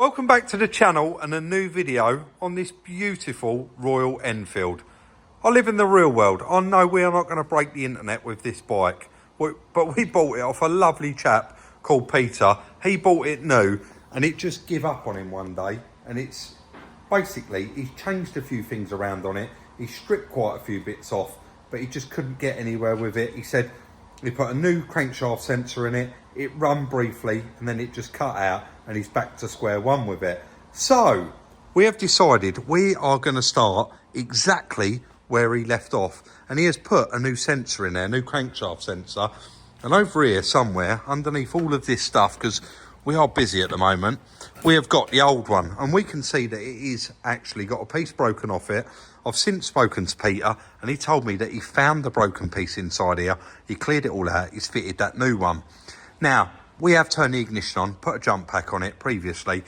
Welcome back to the channel and a new video on this beautiful Royal Enfield. I live in the real world. I know we are not going to break the internet with this bike, but we bought it off a lovely chap called Peter. He bought it new and it just gave up on him one day, and it's basically, he's changed a few things around on it. He stripped quite a few bits off, but he just couldn't get anywhere with it. He said he put a new crankshaft sensor in it. It run briefly and then it just cut out, and he's back to square one with it. So we have decided we are going to start exactly where he left off, and he has put a new sensor in there, new crankshaft sensor. And over here somewhere underneath all of this stuff, because we are busy at the moment, we have got the old one, and we can see that it is actually got a piece broken off it. I've since spoken to Peter and he told me that he found the broken piece inside here. He cleared it all out. He's fitted that new one. Now, we have turned the ignition on, put a jump pack on it previously,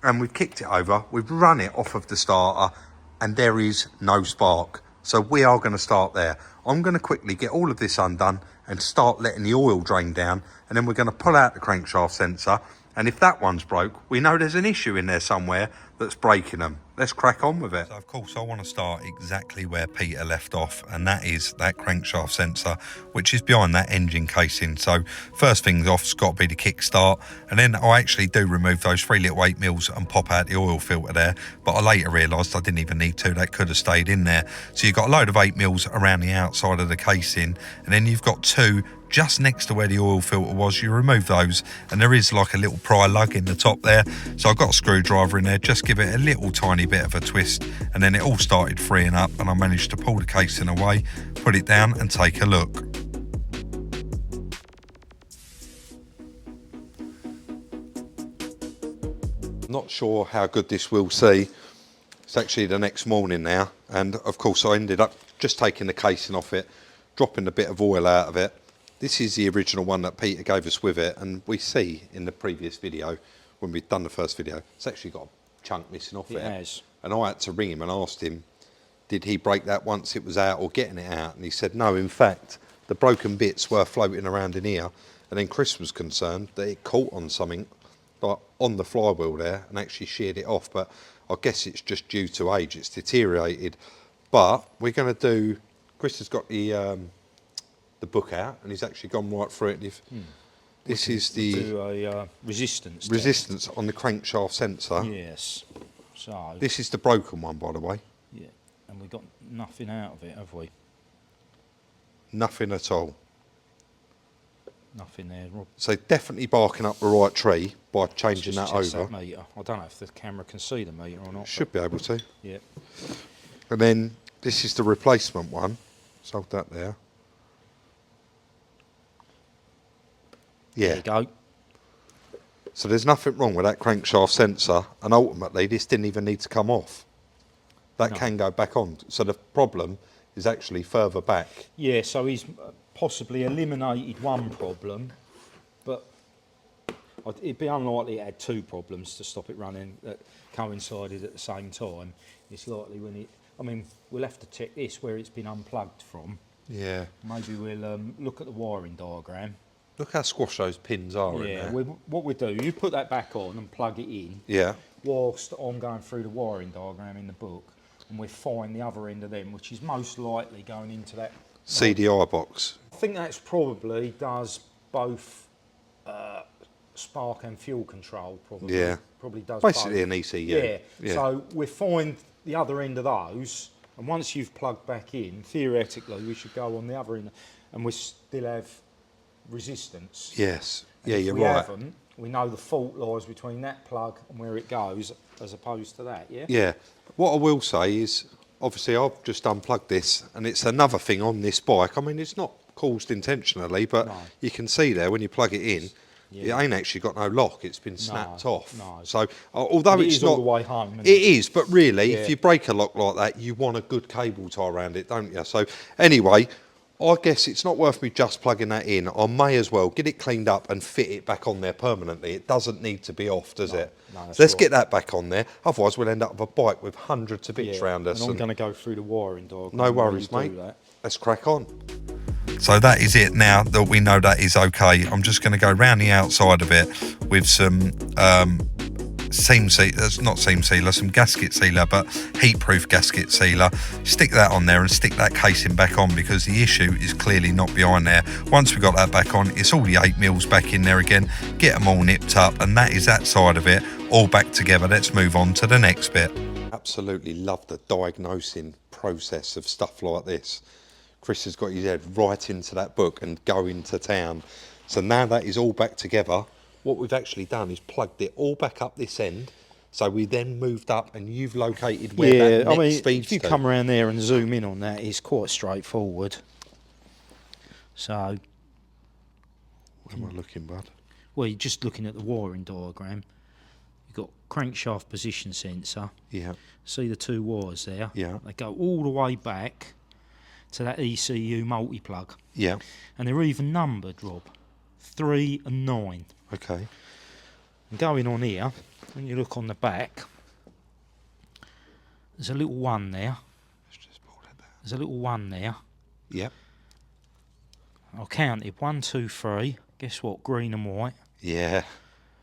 and we've kicked it over. We've run it off of the starter, and there is no spark. So we are going to start there. I'm going to quickly get all of this undone and start letting the oil drain down, and then we're going to pull out the crankshaft sensor. And if that one's broke, we know there's an issue in there somewhere that's breaking them. Let's crack on with it. So of course I want to start exactly where Peter left off, and that is that crankshaft sensor, which is behind that engine casing. So first things off's got to be the kickstart, and then I actually do remove those 3 little 8 mils and pop out the oil filter there, but I later realised I didn't even need to. That could have stayed in there. So you've got a load of 8 mils around the outside of the casing, and then you've got 2 just next to where the oil filter was. You remove those, and there is like a little pry lug in the top there. So I've got a screwdriver in there, just give it a little tiny bit of a twist, and then it all started freeing up, and I managed to pull the casing away, put it down and take a look. Not sure how good this will see. It's actually the next morning now, and of course I ended up just taking the casing off it, dropping a bit of oil out of it. This is the original one that Peter gave us with it, and we see in the previous video, when we'd done the first video, it's actually got a chunk missing off it. It has. And I had to ring him and asked him, did he break that once it was out or getting it out? And he said, no, in fact, the broken bits were floating around in here. And then Chris was concerned that it caught on something, like on the flywheel there, and actually sheared it off. But I guess it's just due to age, it's deteriorated. But we're going to do, Chris has got the book out, and he's actually gone right through it. This is the resistance on the crankshaft sensor. Yes. So this is the broken one, by the way. Yeah, and we got nothing out of it, have we? Nothing at all. Nothing there, Rob. So definitely barking up the right tree by changing that over. That meter. I don't know if the camera can see the meter or not. Should be able to. Yeah. And then this is the replacement one. So hold that there. Yeah. There you go. So there's nothing wrong with that crankshaft sensor, and ultimately this didn't even need to come off. That can go back on. So the problem is actually further back. Yeah, so he's possibly eliminated one problem, but it'd be unlikely it had 2 problems to stop it running that coincided at the same time. It's likely when I mean, we'll have to check this where it's been unplugged from. Yeah. Maybe we'll look at the wiring diagram. Look how squashed those pins are in there. Yeah, what we do, you put that back on and plug it in. Yeah. Whilst I'm going through the wiring diagram in the book, and we find the other end of them, which is most likely going into that CDI box. I think that's probably does both spark and fuel control. Probably. Yeah. Probably does. Basically both. an ECU. Yeah. So we find the other end of those, and once you've plugged back in, theoretically we should go on the other end, and we still have resistance. Yes. And yeah, if you're we right. Haven't, we know the fault lies between that plug and where it goes, as opposed to that. Yeah. Yeah. What I will say is, obviously, I've just unplugged this, and it's another thing on this bike. I mean, it's not caused intentionally, but you can see there when you plug it in, it ain't actually got no lock. It's been snapped off. No. So, although it's not all the way home, it is, but really, if you break a lock like that, you want a good cable tie around it, don't you? So, anyway, I guess it's not worth me just plugging that in. I may as well get it cleaned up and fit it back on there permanently. It doesn't need to be off, does it? No, let's get that back on there. Otherwise, we'll end up with a bike with hundreds of bits around us. And I'm going to go through the wiring diagram. No worries, mate. Let's crack on. So that is it now that we know that is okay. I'm just going to go round the outside of it with some seam sealer, not seam sealer, some gasket sealer, but heat-proof gasket sealer. Stick that on there and stick that casing back on, because the issue is clearly not behind there. Once we got that back on, it's all the 8mm back in there again. Get them all nipped up, and that is that side of it, all back together. Let's move on to the next bit. Absolutely love the diagnosing process of stuff like this. Chris has got his head right into that book and going to town. So now that is all back together, what we've actually done is plugged it all back up this end. So we then moved up, and you've located where that next feeds if you to. come around there and zoom in on that, it's quite straightforward. So, Where am I looking, bud? well, you're just looking at the wiring diagram. You've got crankshaft position sensor. Yeah. See the two wires there? Yeah. They go all the way back to that ECU multi-plug. Yeah. And they're even numbered, Rob. 3 and 9. Okay. And going on here, when you look on the back, there's a little 1 there. Let's just pull that back. There's a little 1 there. Yep. I'll count it. 1, 2, 3. Guess what? Green and white. Yeah.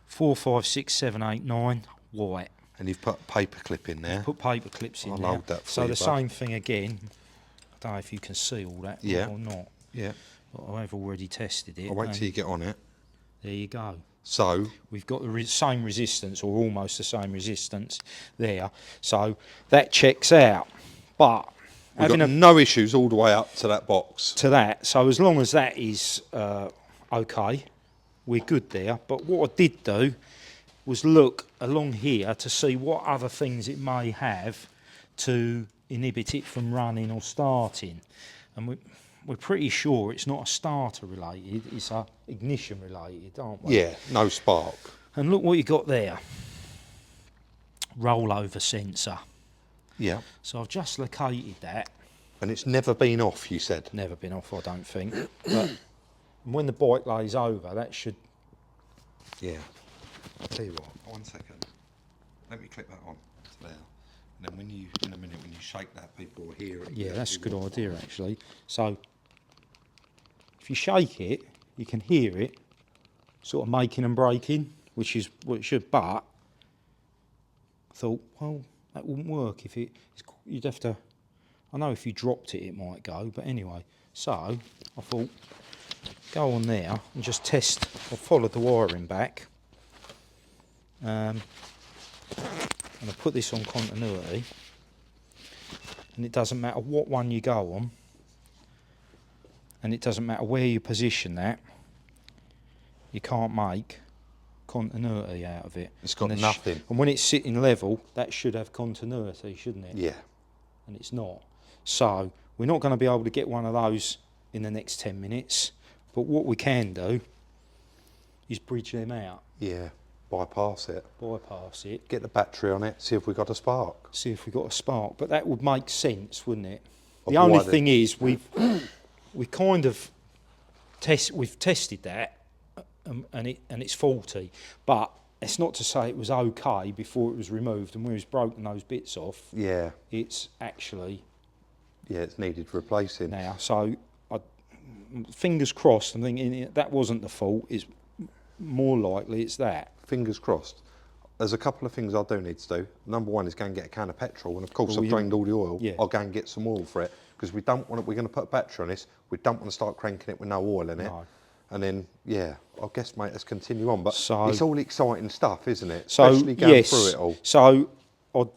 4, 5, 6, 7, 8, 9. White. And you've put a paper clip in there. Put paper clips in I'll there. hold that for so you, the bud. same thing again. I don't know if you can see all that Yeah. or not. Yeah. But I've already tested it. I'll wait till you get on it. There you go. So, We've got the same resistance, or almost the same resistance there. So that checks out. But we've having got no issues all the way up to that box. to that, so as long as that is okay, we're good there. But what I did do was look along here to see what other things it may have to inhibit it from running or starting. And we're pretty sure it's not a starter related, it's a ignition related, aren't we? Yeah, no spark. And look what you got there. Rollover sensor. Yeah. So I've just located that. And it's never been off, you said? Never been off, I don't think. But when the bike lays over, that should... Yeah. I'll tell you what, 1 second. Let me click that on to there. And then when you, in a minute, when you shake that, people will hear it. Yeah, that's a good idea, actually. So, if you shake it, you can hear it sort of making and breaking, which is what it should, but I thought, well, that wouldn't work if you'd have to, I know if you dropped it, it might go, but anyway. So, I thought, go on there and just test, I'll follow the wiring back. And I put this on continuity, and it doesn't matter what one you go on, and it doesn't matter where you position that, you can't make continuity out of it. It's got and nothing. And when it's sitting level, that should have continuity, shouldn't it? Yeah. And it's not. So we're not going to be able to get one of those in the next 10 minutes, but what we can do is bridge them out. Yeah. Bypass it. Bypass it. Get the battery on it, see if we got a spark. See if we got a spark, but that would make sense, wouldn't it? Of The only why thing is we kind of we've tested that, and it's faulty, but it's not to say it was okay before it was removed and we was broken those bits off. Yeah. It's actually Yeah, it's needed replacing. now. So fingers crossed. I'm thinking that wasn't the fault. It's more likely it's that. Fingers crossed. There's a couple of things I do need to do. Number one is go and get a can of petrol, and of course Well, I've drained all the oil. yeah. I'll go and get some oil for it, because we don't want it. We're going to put a battery on this. We don't want to start cranking it with no oil in it. No. And then, yeah, I guess, mate, let's continue on. But So- it's all exciting stuff, isn't it? So Especially going yes, through it all. so I'll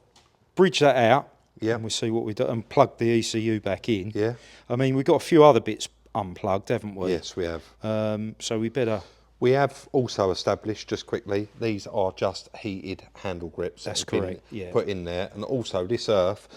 bridge that out, Yeah. and we'll see what we do, and plug the ECU back in. Yeah. I mean, we've got a few other bits unplugged, haven't we? Yes, we have. So we better. We have also established, just quickly, these are just heated handle grips. That's that have been correct, yeah. Put in there, and also this earth.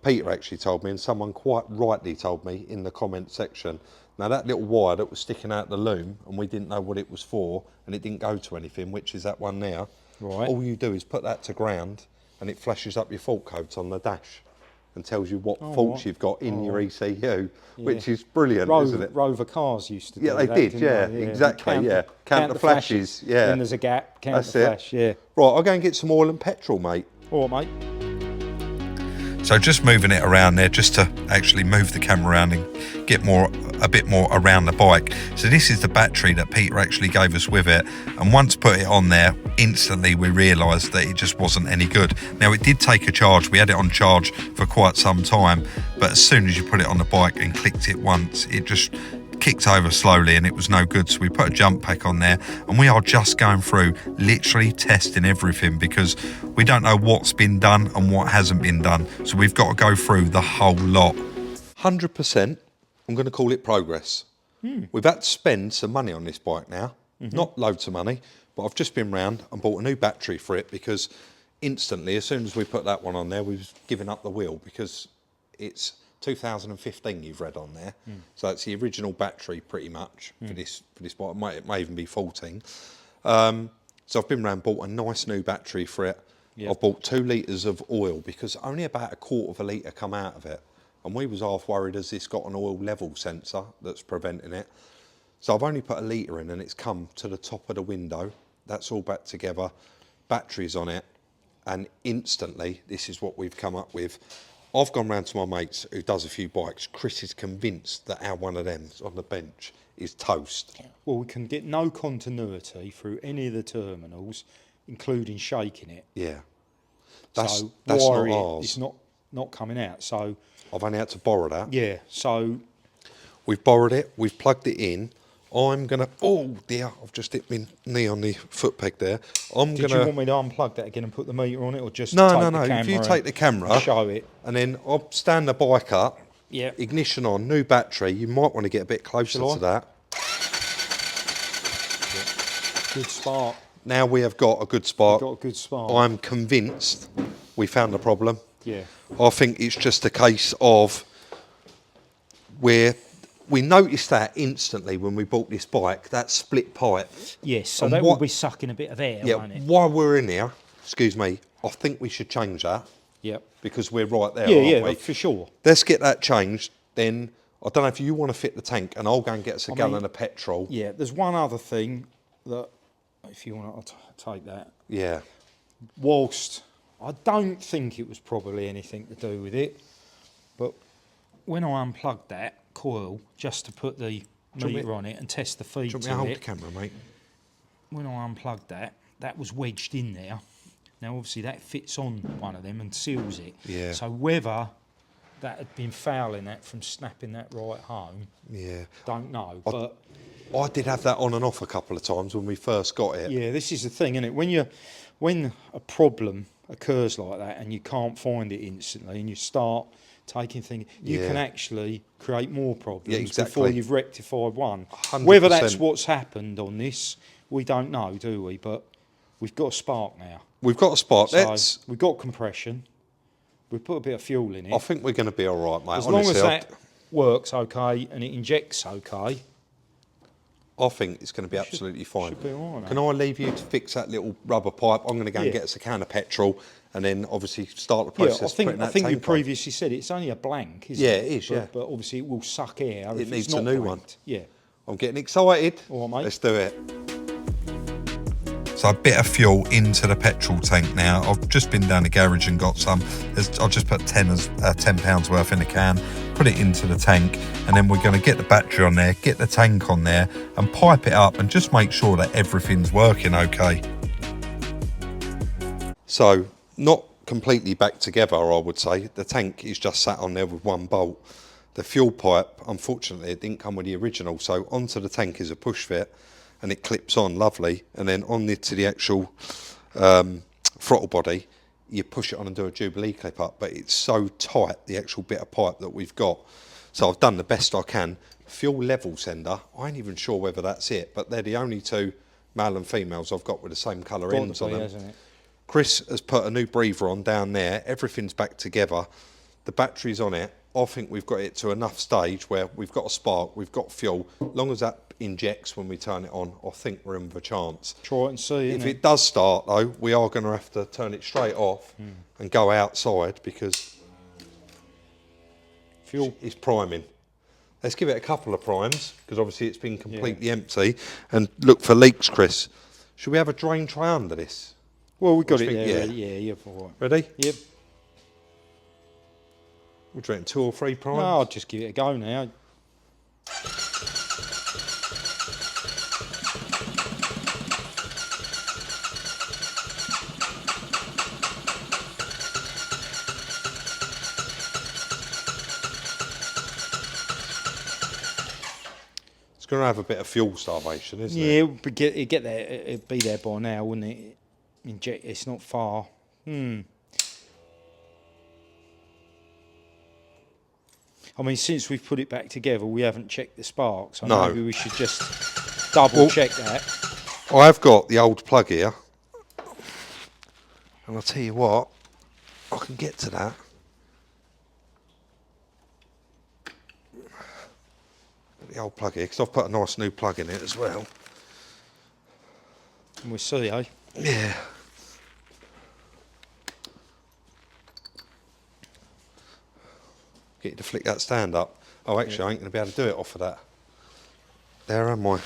Peter actually told me, and someone quite rightly told me in the comment section. Now that little wire that was sticking out the loom, and we didn't know what it was for, and it didn't go to anything, which is that one there. Right. All you do is put that to ground, and it flashes up your fault codes on the dash, and tells you what faults right. you've got in your ECU, Yeah. which is brilliant, isn't it? Rover cars used to do Yeah, they that, did, didn't yeah, they? exactly, yeah. Count the flashes, yeah. When there's a gap, count That's the it. flash, yeah. Right, I'll go and get some oil and petrol, mate. All right, mate. So just moving it around there just to actually move the camera around and get a bit more around the bike. So this is the battery that Peter actually gave us with it, and once put it on there, instantly we realised that it just wasn't any good. Now it did take a charge, we had it on charge for quite some time, but as soon as you put it on the bike and clicked it once, it just kicked over slowly and it was no good. So we put a jump pack on there, and we are just going through literally testing everything because we don't know what's been done and what hasn't been done, so we've got to go through the whole lot. 100%, I'm going to call it progress. We've had to spend some money on this bike now, not loads of money, but I've just been round and bought a new battery for it because instantly, as soon as we put that one on there, we've given up the wheel because it's 2015 you've read on there, so it's the original battery pretty much for this bike. It may even be 14. So I've been round, bought a nice new battery for it. I've bought 2 litres of oil because only about a quarter of a litre come out of it, and we was half worried as it's got an oil level sensor that's preventing it. So I've only put a litre in and it's come to the top of the window. That's all back together, batteries on it, and instantly this is what we've come up with. I've gone round to my mates who does a few bikes. Chris is convinced that our one of them on the bench is toast. Well, we can get no continuity through any of the terminals, including shaking it. Yeah. That's not wiring ours. It's not coming out. So I've only had to borrow that. yeah. So We've borrowed it, we've plugged it in. I'm gonna, oh dear, I've just hit my knee on the foot peg there. did you want me to unplug that again and put the meter on it, or just No, take no, the no. camera If you and take the camera, show it? and then I'll stand the bike up, Yeah. ignition on, new battery. You might want to get a bit closer Shall I? to that. Good spark. Now we have got a good spark. Got a good spark. I'm convinced we found the problem. Yeah. I think it's just a case of where we noticed that instantly when we bought this bike, that split pipe. Yes. So And that will be sucking a bit of air, Yeah, won't it? while we're in here, excuse me, I think we should change that Yep. because we're right there, Yeah, aren't yeah, we? for sure. Let's get that changed. Then I don't know if you want to fit the tank, and I'll go and get us a gallon of petrol. Yeah. There's one other thing that, if you want to take that. Yeah. Whilst I don't think it was probably anything to do with it, but when I unplugged that coil just to put the meter on it and test the feed Do you want me to to hold it, the camera, mate? when I unplugged that, that was wedged in there. Now obviously that fits on one of them and seals it. Yeah. So whether that had been fouling that from snapping that right home, Yeah. don't know. But I did have that on and off a couple of times when we first got it. yeah, this is the thing, isn't it? When a problem occurs like that and you can't find it instantly, and you start taking things, you Yeah. can actually create more problems Yeah, exactly. before you've rectified one. 100%. Whether that's what's happened on this, we don't know, do we? But we've got a spark now. We've got a spark. So we've got compression. We put a bit of fuel in it. I think we're going to be all right, mate. As long Honestly, as that works okay and it injects okay, I think it's going to be absolutely fine. should be all right, Can I leave you to fix that little rubber pipe? I'm going to go and Yeah. get us a can of petrol, and then obviously start the yeah, process. I think of putting that you tank on. previously said it's only a blank, isn't Yeah, it? it is, But, yeah. but obviously it will suck air. It if needs it's a not new blanked. one. Yeah. I'm getting excited. All right, mate. Let's do it. So a bit of fuel into the petrol tank now. I've just been down the garage and got some. I've just put £10 worth in a can, put it into the tank, and then we're going to get the battery on there, get the tank on there, and pipe it up and just make sure that everything's working okay. So not completely back together, I would say. The tank is just sat on there with one bolt. The fuel pipe, unfortunately, it didn't come with the original, so onto the tank is a push fit, and it clips on lovely, and then on to the actual throttle body, you push it on and do a Jubilee clip up, but it's so tight, the actual bit of pipe that we've got. So I've done the best I can. Fuel level sender, I ain't even sure whether that's it, but they're the only two male and females I've got with the same colour ends on them. Hasn't it? Chris has put a new breather on down there, everything's back together, the battery's on it. I think we've got it to enough stage where we've got a spark, we've got fuel. As long as that injects when we turn it on, I think we're in with a chance. Try it and see. If innit? it does start though, we are going to have to turn it straight off and go outside because Fuel. it's priming. Let's give it a couple of primes because obviously it's been completely empty, and look for leaks, Chris. Should we have a drain tray under this? Well, we got it think- there. yeah. Ready. Yeah, yeah, all right. Ready? Yep. What do you reckon, 2 or 3 primes? No, I'll just give it a go now. It's going to have a bit of fuel starvation, isn't it? Yeah, it'd get there. It'd be there by now, wouldn't it? Inject. It's not far. I mean, since we've put it back together, we haven't checked the sparks. So No. maybe we should just double check that. I've got the old plug here. And I'll tell you what, I can get to that. The old plug here, because I've put a nice new plug in it as well. And we'll see, eh? Yeah. Get you to flick that stand up. Oh, actually, I ain't going to be able to do it off of that. There am I.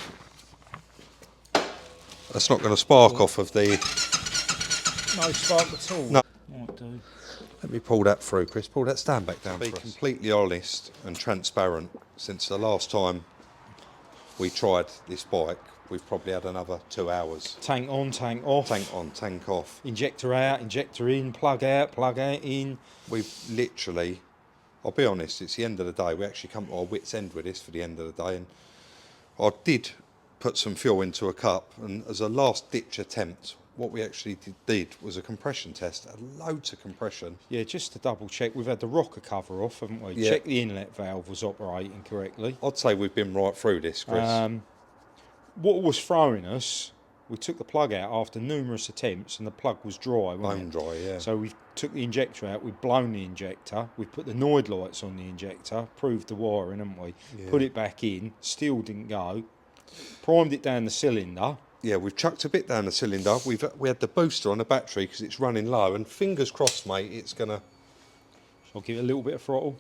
That's not going to spark off of the... No spark at all. No. Might do. Let me pull that through, Chris. Pull that stand back down. To be completely honest and transparent, since the last time we tried this bike, we've probably had another 2 hours. Tank on, tank off. Tank on, tank off. Injector out, injector in, plug out in. We've literally, I'll be honest, it's the end of the day. We actually come to our wits' end with this for the end of the day. And I did put some fuel into a cup, and as a last ditch attempt, what we actually did was a compression test, loads of compression. Yeah, just to double check, we've had the rocker cover off, haven't we? Yeah. Check the inlet valve was operating correctly. I'd say we've been right through this, Chris. What was throwing us, we took the plug out after numerous attempts and the plug was dry, wasn't Bone it? dry, yeah. So we took the injector out, we've blown the injector, we've put the Noid lights on the injector, proved the wiring, haven't we? Yeah. Put it back in, still didn't go. Primed it down the cylinder. Yeah, we've chucked a bit down the cylinder. We had the booster on the battery because it's running low, and fingers crossed, mate, it's gonna. I'll give it a little bit of throttle.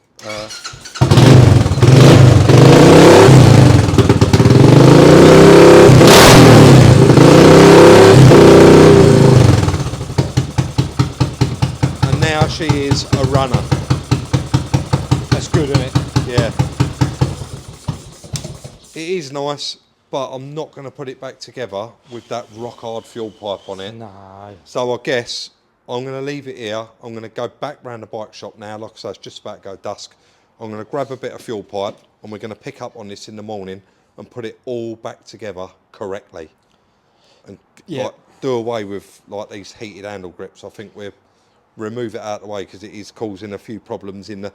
And now she is a runner. That's good, isn't it? Yeah. It is nice, but I'm not going to put it back together with that rock hard fuel pipe on it. No. So I guess I'm going to leave it here. I'm going to go back round the bike shop now. Like I say, it's just about to go dusk. I'm going to grab a bit of fuel pipe and we're going to pick up on this in the morning and put it all back together correctly. And like, do away with like these heated handle grips. I think we'll remove it out of the way because it is causing a few problems in the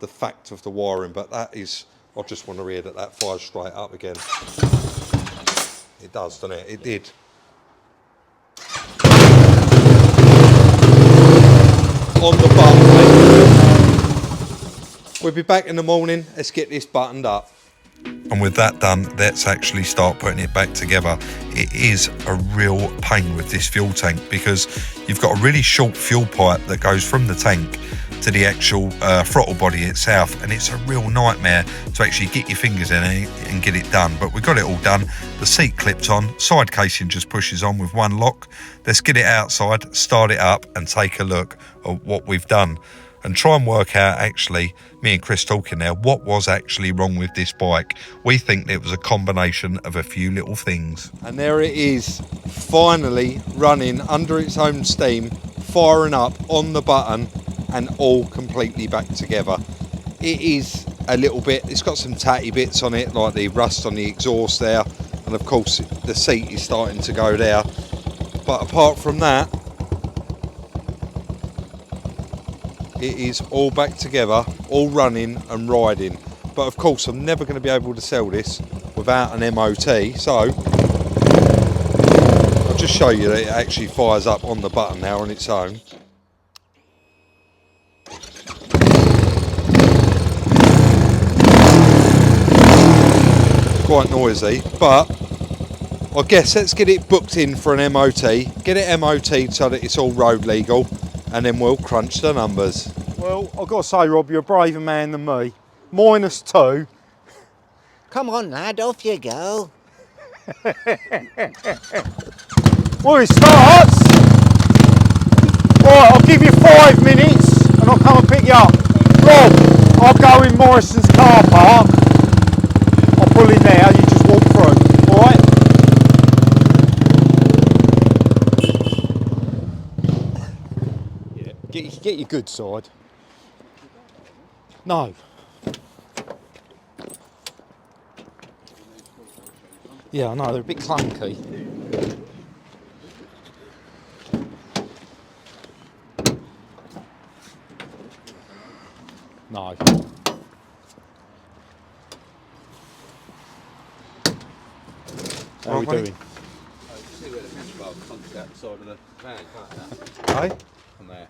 fact of the wiring. But that is, I just want to hear that fires straight up again. It does, doesn't it? It did. On the button, mate. We'll be back in the morning. Let's get this buttoned up. And with that done, let's actually start putting it back together. It is a real pain with this fuel tank because you've got a really short fuel pipe that goes from the tank to the actual throttle body itself, and it's a real nightmare to actually get your fingers in it and get it done. But we got it all done. The seat clipped on, side casing just pushes on with one lock. Let's get it outside, start it up and take a look at what we've done and try and work out, actually, me and Chris talking now, what was actually wrong with this bike. We think it was a combination of a few little things. And there it is, finally running under its own steam, firing up on the button and all completely back together. It is a little bit, it's got some tatty bits on it, like the rust on the exhaust there, and of course the seat is starting to go there. But apart from that, it is all back together, all running and riding. But of course I'm never going to be able to sell this without an MOT, so I'll just show you that it actually fires up on the button now on its own. Quite noisy, but I guess let's get it booked in for an MOT, get it MOT'd so that it's all road legal, and then we'll crunch the numbers. Well, I've got to say, Rob, you're a braver man than me. -2. Come on, lad, off you go. Well, it starts. Right, I'll give you 5 minutes and I'll come and pick you up. Rob, I'll go in Morrison's car park. I'll pull in there, you just walk through, alright? Yeah, get your good side. No. Yeah, I know, they're a bit clunky. No. How are we doing? See where the catch bar comes out the side of the van, can't you? Hey? From there.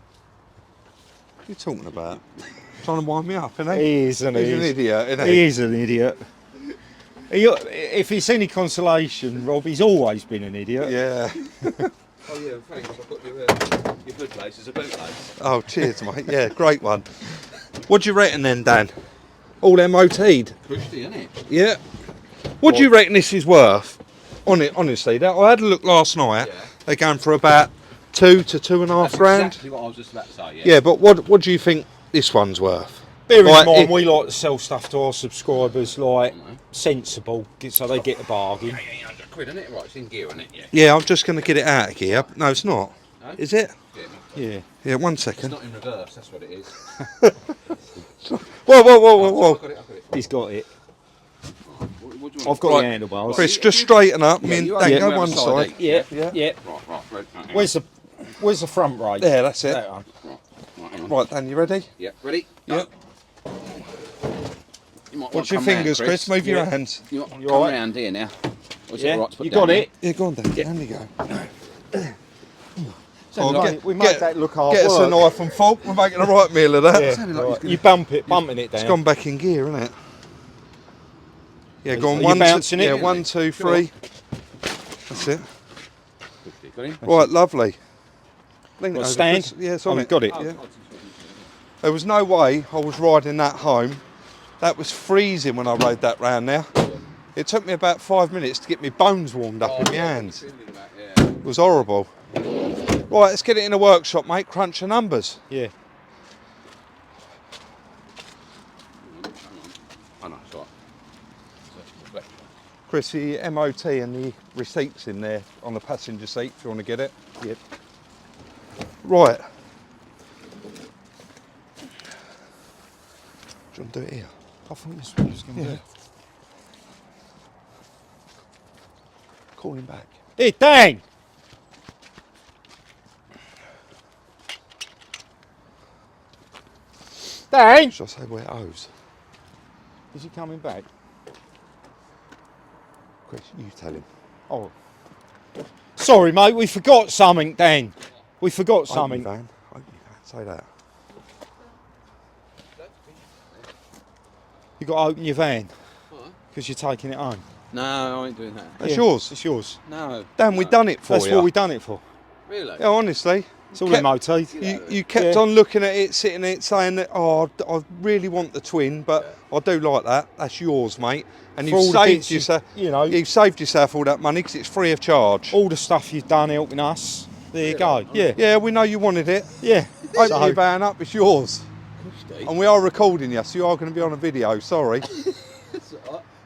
What are you talking about? Trying to wind me up, isn't he? He is, isn't he? He's an idiot, isn't He he? is an idiot. If it's any consolation, Rob, he's always been an idiot. Yeah. Oh yeah, thanks. I've got your hood lace as a boot lace. Oh, cheers, mate. Yeah, great one. What do you reckon then, Dan? All MOT'd? Pushy, isn't it? Yeah. What do you reckon this is worth? Honestly, I had a look last night. Yeah. They're going for about 2 to 2.5 grand. Exactly what I was just about to say. Yeah. Yeah, but what do you think this one's worth? Bear in Like, mind, we like to sell stuff to our subscribers, like, sensible, so they get a bargain. £100, isn't it? Right, it's in gear, isn't it? Yeah. Yeah, I'm just going to get it out of here. No, it's not. No? Is it? Yeah. Yeah, 1 It's second. not in reverse. That's what it is. Whoa. I've got it. He's got it. What do you want? I've got Right. the handlebars. Chris, just straighten up. Me and you Dan, are- go yeah, one side, side. Yeah, Yeah. yeah. Right. Where's the front brake? There, that's it. That one. Right, hang on. Right, Dan, you ready? Yeah, ready? Yeah. You might Watch want your to come fingers, round, Chris. Move your Yeah. hands. You might want to You come alright? round here now. Or is it Yeah, right to put you down got here? it. Yeah, go on, Dan. Down you go. So Oh, we make that look hard Get us a work. knife and fork. We're making a right meal of that. Yeah, Sounded like right. he's You bumping it down. It's gone back in gear, isn't it? Yeah, go on. Are you 1, bouncing 2, it? yeah, 1, 2, 3. That's it. Got him? Right, lovely. Lean it Got a over, stand? Chris. Yeah, it's Oh, on you've it. got it. Yeah. There was no way I was riding that home. That was freezing when I rode that round there. It took me about 5 minutes to get my bones warmed up in my hands. It was horrible. Right, let's get it in the workshop, mate. Crunch the numbers. Yeah. Oh no, it's all right. Chris, the MOT and the receipts in there on the passenger seat if you want to get it. Yep. Right. Do you want to do it here? I thought this one was going to do it. Call him back. Hey, dang! Dang! Should I say where it owes? Is he coming back? Chris, you tell him. Oh. Sorry, mate, we forgot something, Dan. We forgot Open something. your van. Open your van. Say that. You got to open your van because you're taking it home. No, I ain't doing that. That's yours. It's yours. No. Dan, we done it for That's you. what we done it for. Really? Yeah, honestly. It's all Kept- MOT. You kept Yeah. on looking at it, sitting there, saying that, oh, I really want the twin, but I do like that. That's yours, mate. And For you've all the saved bits yourself. you know. You've saved yourself all that money because it's free of charge. All the stuff you've done helping us. There you go. Yeah. Yeah, we know you wanted it. Yeah. Open So- your van up, it's yours. And we are recording you, so you are going to be on a video. Sorry.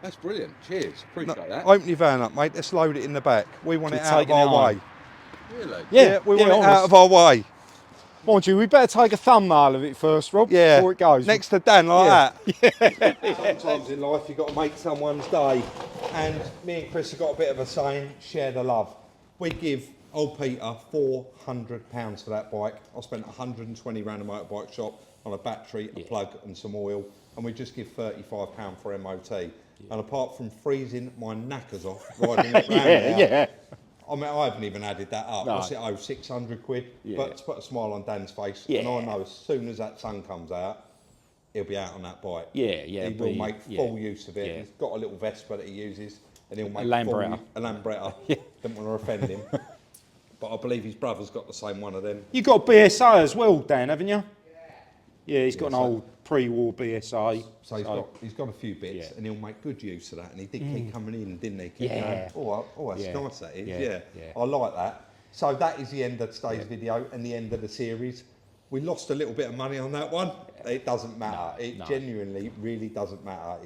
That's brilliant. Cheers. Appreciate that. Open your van up, mate. Let's load it in the back. We want We're it out of taking it our home. way. Really? Yeah, we want it honest. out of our way. Mind you, we better take a thumbnail of it first, Rob, Yeah. before it goes. Next to Dan like Yeah. that. Sometimes in life you've got to make someone's day. And me and Chris have got a bit of a saying, share the love. We give old Peter £400 for that bike. I spent 120 round a motorbike shop on a battery, a plug and some oil. And we just give £35 for MOT. And apart from freezing my knackers off riding it round there, Yeah. I mean, I haven't even added that up. No. What's it owe? 600 quid? Yeah. But to put a smile on Dan's face, Yeah. and I know as soon as that sun comes out, he'll be out on that bike. Yeah, He it'll will be- make yeah. full use of it. Yeah. He's got a little Vespa that he uses, and he'll make Lambretta. a Lambretta. Don't want to offend him. But I believe his brother's got the same one of them. You got a BSA as well, Dan, haven't you? Yeah, he's got an so- old pre-war BSA. So he's got a few bits, Yeah. and he'll make good use of that. And he did keep coming in, didn't he? Keep Yeah. going, that's Yeah. nice, that is. Yeah. Yeah. Yeah. I like that. So that is the end of today's video and the end of the series. We lost a little bit of money on that one. It doesn't matter. No, It no. genuinely really doesn't matter.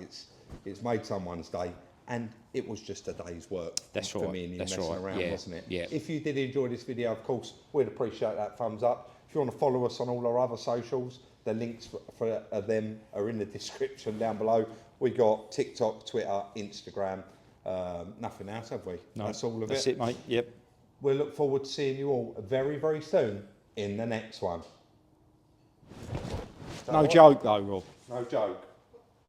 It's made someone's day, and it was just a day's work That's for right, me and you that's messing right, around, yeah, wasn't it? yeah. If you did enjoy this video, of course, we'd appreciate that thumbs up. If you want to follow us on all our other socials, the links for them are in the description down below. We got TikTok, Twitter, Instagram. Nothing else, have we? No, That's all of that's it. it, mate. Yep. We'll look forward to seeing you all very, very soon in the next one. No joke though, Rob. No joke.